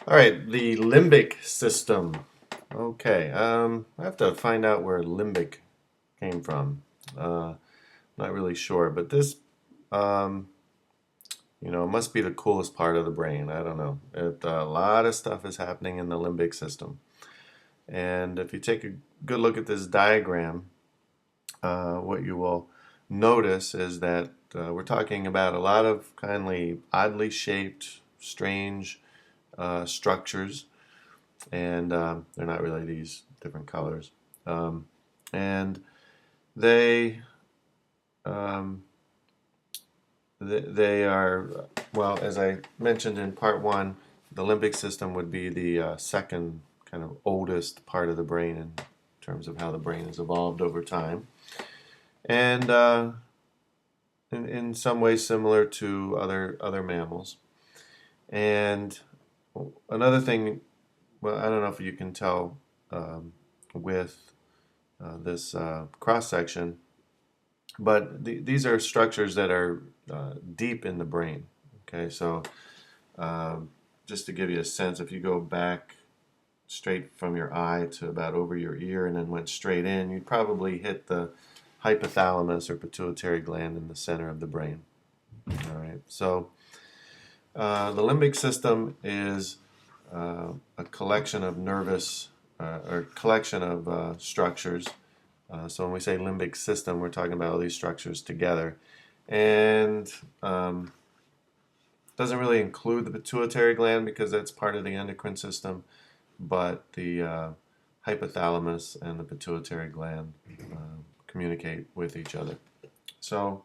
All right, the limbic system. Okay, I have to find out where limbic came from. Not really sure, but this, um, it must be the coolest part of the brain. I don't know. A lot of stuff is happening in the limbic system. And if you take a good look at this diagram, what you will notice is that we're talking about a lot of kindly oddly shaped, strange structures, and they're not really these different colors. Um, and they, um, they are, well, as I mentioned in part one, the limbic system would be the second kind of oldest part of the brain in terms of how the brain has evolved over time. And in some ways similar to other mammals. And another thing, well, I don't know if you can tell with this cross section, but these are structures that are deep in the brain. Okay, so um, just to give you a sense, if you go back straight from your eye to about over your ear and then went straight in, you'd probably hit the hypothalamus or pituitary gland in the center of the brain. All right, so the limbic system is a collection of nervous or collection of structures. So when we say limbic system, we're talking about all these structures together, and doesn't really include the pituitary gland because that's part of the endocrine system, but the hypothalamus and the pituitary gland communicate with each other. So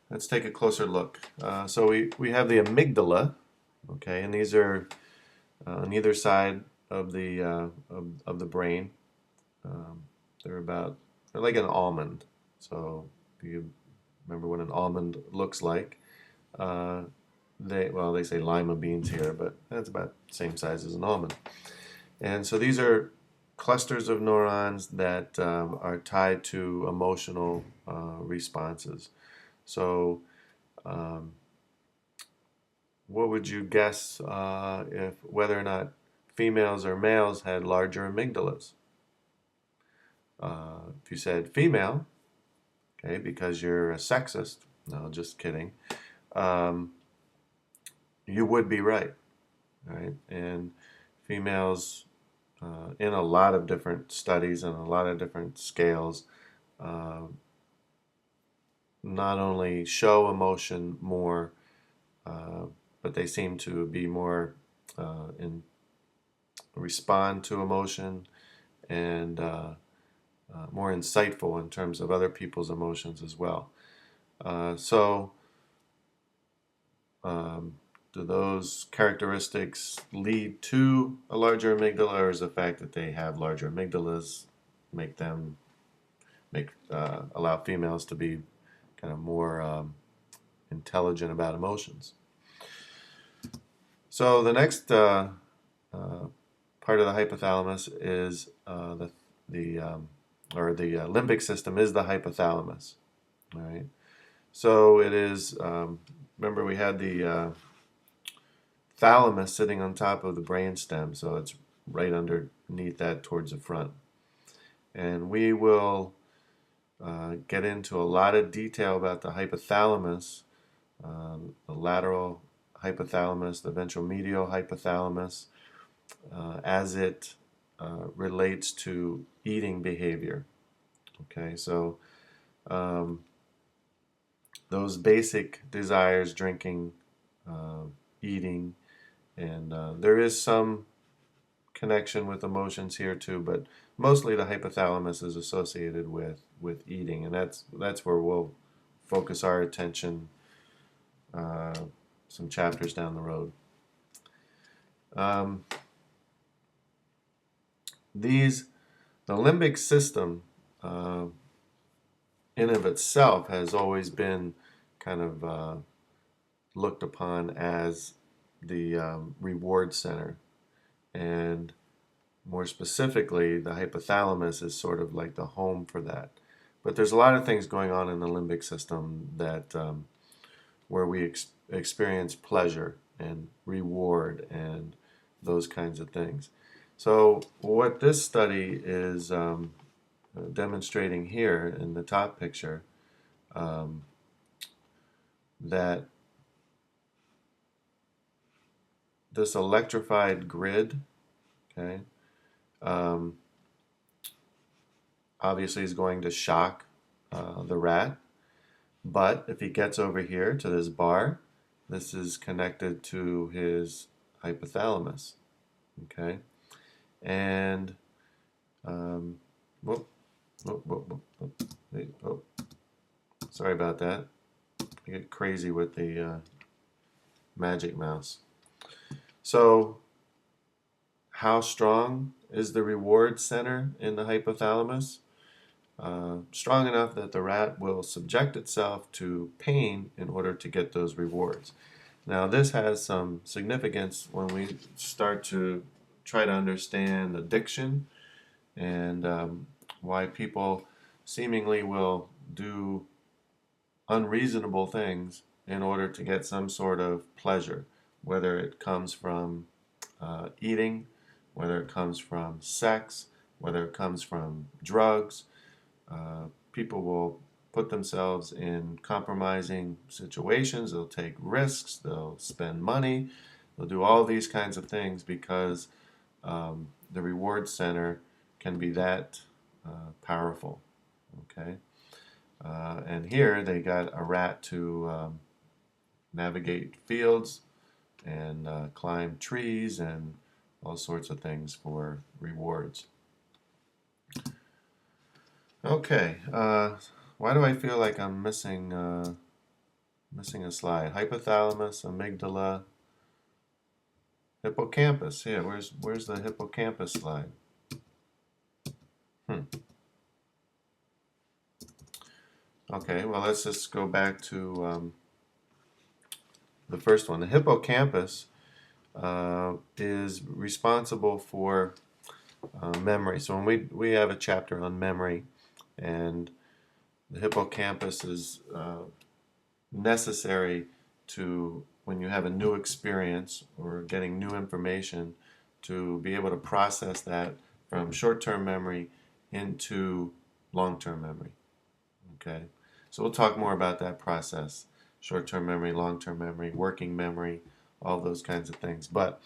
let's take a closer look. So we have the amygdala, okay, and these are on either side of the brain. Um, they're like an almond. So if you remember what an almond looks like, uh, they say lima beans here, but that's about the same size as an almond. And so these are clusters of neurons that are tied to emotional responses. So um, what would you guess if whether or not females or males had larger amygdalas? If you said female, okay, because you're a sexist, no, just kidding, um, you would be right, right? And females, in a lot of different studies and a lot of different scales, uh, not only show emotion more, uh, but they seem to be more in respond to emotion and more insightful in terms of other people's emotions as well. So, um, do those characteristics lead to a larger amygdala, or is the fact that they have larger amygdalas make them allow females to be kind of more intelligent about emotions? So the next uh, part of the hypothalamus is the limbic system is the hypothalamus. All right. So it is. Remember, we had the thalamus sitting on top of the brainstem, so it's right underneath that towards the front. And we will get into a lot of detail about the hypothalamus, the lateral hypothalamus, the ventromedial hypothalamus, as it relates to eating behavior. Okay, so um, those basic desires, drinking, uh, eating, and there is some connection with emotions here too, but mostly the hypothalamus is associated with eating, and that's where we'll focus our attention uh, some chapters down the road. Um, these the limbic system uh, in of itself has always been kind of looked upon as the reward center, and more specifically, the hypothalamus is sort of like the home for that. But there's a lot of things going on in the limbic system that where we experience pleasure and reward and those kinds of things. So what this study is demonstrating here in the top picture, um, that this electrified grid, okay, um, obviously is going to shock the rat. But if he gets over here to this bar, this is connected to his hypothalamus, okay? And, whoop, whoop, whoop, whoop, whoop. Wait, oh, sorry about that. I get crazy with the magic mouse. So, how strong is the reward center in the hypothalamus? Strong enough that the rat will subject itself to pain in order to get those rewards. Now, this has some significance when we start to try to understand addiction and why people seemingly will do unreasonable things in order to get some sort of pleasure, whether it comes from eating, whether it comes from sex, whether it comes from drugs. People will put themselves in compromising situations. They'll take risks. They'll spend money. They'll do all these kinds of things because the reward center can be that powerful. Okay, and here they got a rat to navigate fields and climb trees and all sorts of things for rewards. Okay, why do I feel like I'm missing missing a slide? Hypothalamus, amygdala, hippocampus. Yeah, where's the hippocampus slide? Okay, well let's just go back to the first one. The hippocampus is responsible for memory. So when we have a chapter on memory, and the hippocampus is necessary to when you have a new experience or getting new information to be able to process that from short-term memory into long-term memory. Okay, so we'll talk more about that process: short-term memory, long-term memory, working memory, all those kinds of things. But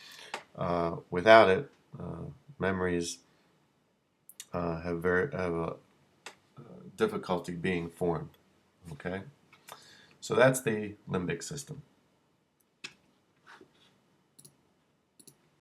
without it, memories have a difficulty being formed. Okay, so that's the limbic system.